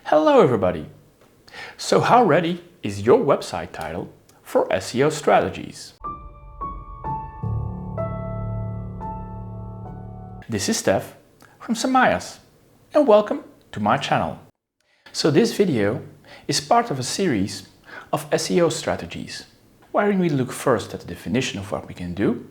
Hello everybody! So how ready is your website title for SEO strategies? This is Stef from Samayas and welcome to my channel. So this video is part of a series of SEO strategies wherein we look first at the definition of what we can do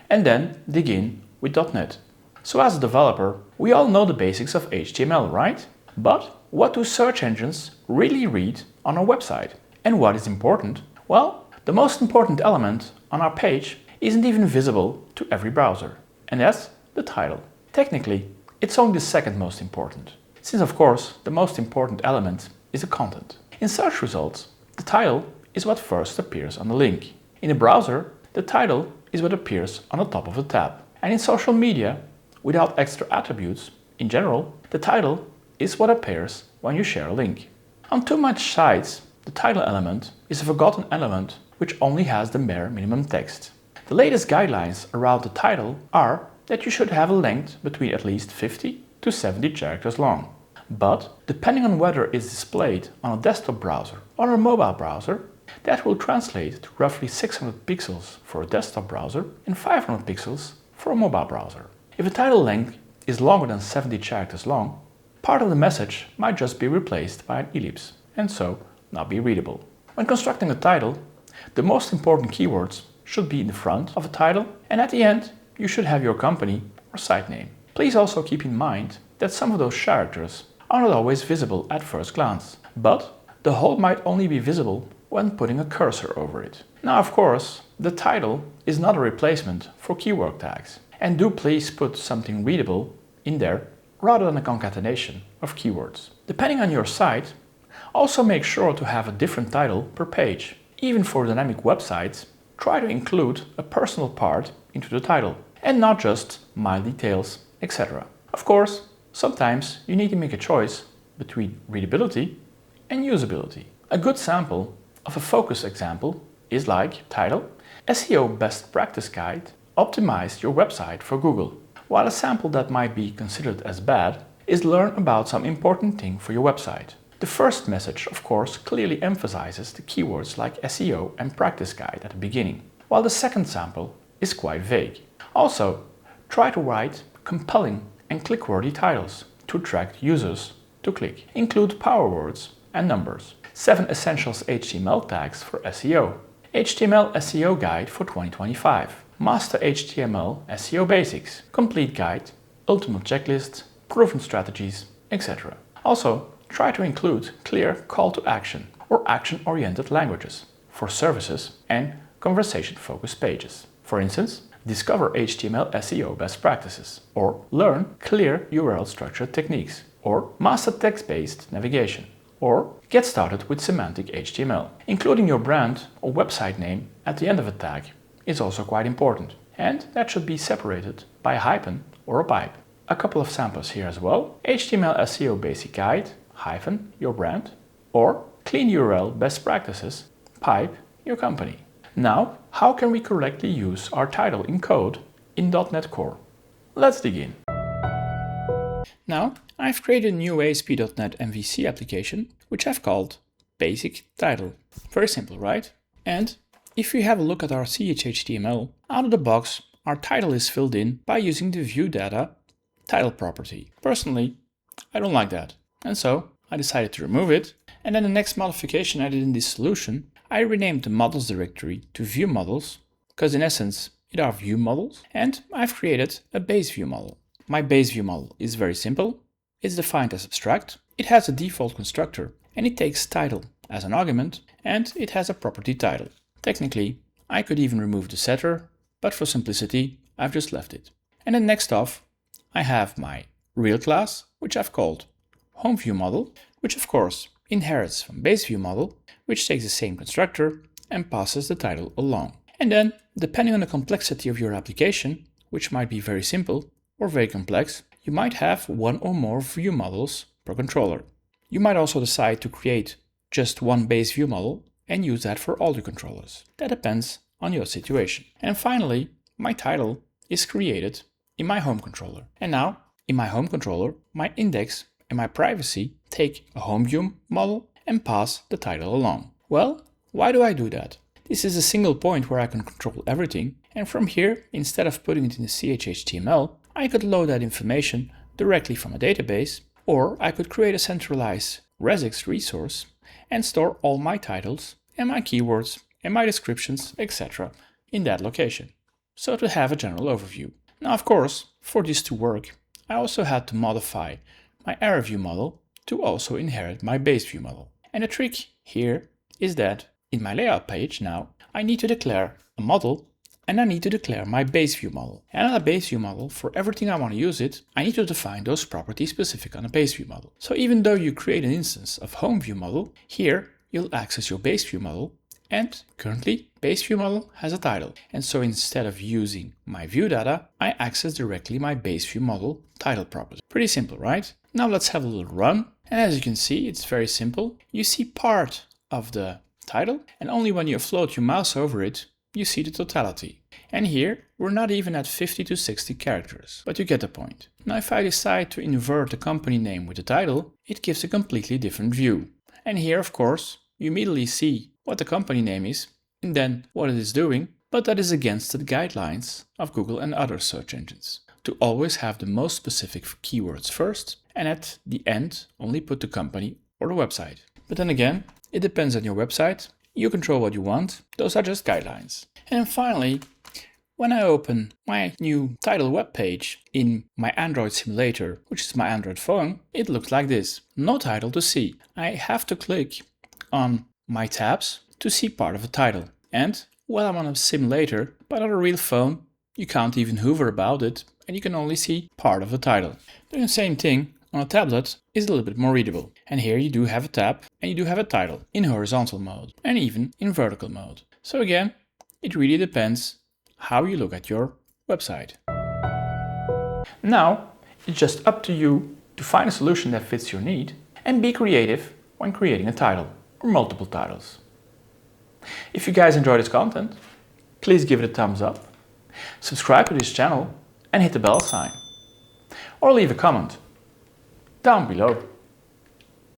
and then dig in with .NET. So as a developer, we all know the basics of HTML, right? But what do search engines really read on our website? And what is important? Well, the most important element on our page isn't even visible to every browser, and that's the title. Technically, it's only the second most important, since of course the most important element is the content. In search results, the title is what first appears on the link. In a browser, the title is what appears on the top of the tab. And in social media, without extra attributes, in general, the title is what appears when you share a link. On too much sites, the title element is a forgotten element which only has the bare minimum text. The latest guidelines around the title are that you should have a length between at least 50 to 70 characters long. But depending on whether it's displayed on a desktop browser or a mobile browser, that will translate to roughly 600 pixels for a desktop browser and 500 pixels for a mobile browser. If a title length is longer than 70 characters long, part of the message might just be replaced by an ellipse and so not be readable. When constructing a title, the most important keywords should be in the front of a title, and at the end you should have your company or site name. Please also keep in mind that some of those characters are not always visible at first glance, but the whole might only be visible when putting a cursor over it. Now of course, the title is not a replacement for keyword tags, and do please put something readable in there rather than a concatenation of keywords. Depending on your site, also make sure to have a different title per page. Even for dynamic websites, try to include a personal part into the title and not just my details, etc. Of course, sometimes you need to make a choice between readability and usability. A good sample of a focus example is like title, SEO Best Practice Guide, optimize your website for Google. While a sample that might be considered as bad is learn about some important thing for your website. The first message, of course, clearly emphasizes the keywords like SEO and practice guide at the beginning, while the second sample is quite vague. Also, try to write compelling and click-worthy titles to attract users to click. Include power words and numbers. 7 essentials HTML tags for SEO. HTML SEO guide for 2025. Master HTML SEO basics, complete guide, ultimate checklist, proven strategies, etc. Also, try to include clear call to action or action-oriented languages for services and conversation-focused pages. For instance, discover HTML SEO best practices, or learn clear URL structure techniques, or master text-based navigation, or get started with semantic HTML. Including your brand or website name at the end of a tag is also quite important, and that should be separated by a hyphen or a pipe. A couple of samples here as well. HTML SEO basic guide, hyphen, your brand, or clean URL best practices, pipe, your company. Now, how can we correctly use our title in code in .NET Core? Let's dig in. Now, I've created a new ASP.NET MVC application, which I've called Basic Title. Very simple, right? And if we have a look at our CHTML, out of the box, our title is filled in by using the view data title property. Personally, I don't like that. And so I decided to remove it. And then the next modification I did in this solution, I renamed the models directory to view models, because in essence, it are view models. And I've created a base view model. My base view model is very simple. It's defined as abstract. It has a default constructor and it takes title as an argument, and it has a property title. Technically, I could even remove the setter, but for simplicity, I've just left it. And then next off, I have my real class, which I've called home view model, which of course inherits from base view model, which takes the same constructor and passes the title along. And then, depending on the complexity of your application, which might be very simple or very complex, you might have one or more view models per controller. You might also decide to create just one base view model and use that for all the controllers. That depends on your situation. And finally, my title is created in my home controller. And now, in my home controller, my index and my privacy take a home view model and pass the title along. Well, why do I do that? This is a single point where I can control everything, and from here, instead of putting it in the CHTML, I could load that information directly from a database, or I could create a centralized resix resource and store all my titles and my keywords and my descriptions, etc. in that location. So to have a general overview. Now, of course, for this to work, I also had to modify my arrow view model to also inherit my base view model. And the trick here is that in my layout page now, I need to declare a model and I need to declare my base view model. And on a base view model, for everything I want to use it, I need to define those properties specific on a base view model. So even though you create an instance of home view model, here you'll access your base view model, and currently base view model has a title. And so instead of using my view data, I access directly my base view model title property. Pretty simple, right? Now let's have a little run. And as you can see, it's very simple. You see part of the title, and only when you float your mouse over it, you see the totality. And here, we're not even at 50 to 60 characters, but you get the point. Now if I decide to invert the company name with the title, it gives a completely different view. And here, of course, you immediately see what the company name is and then what it is doing, but that is against the guidelines of Google and other search engines, to always have the most specific keywords first, and at the end only put the company or the website. But then again, it depends on your website. You control what you want. Those are just guidelines. And then finally, when I open my new title web page in my Android simulator, which is my Android phone, it looks like this. No title to see. I have to click on my tabs to see part of the title. And while I'm on a simulator, but on a real phone, you can't even hover about it and you can only see part of the title. Doing the same thing on a tablet is a little bit more readable. And here you do have a tab and you do have a title in horizontal mode and even in vertical mode. So again, it really depends how you look at your website. Now, it's just up to you to find a solution that fits your need and be creative when creating a title or multiple titles. If you guys enjoy this content, please give it a thumbs up, subscribe to this channel and hit the bell sign. Or leave a comment down below.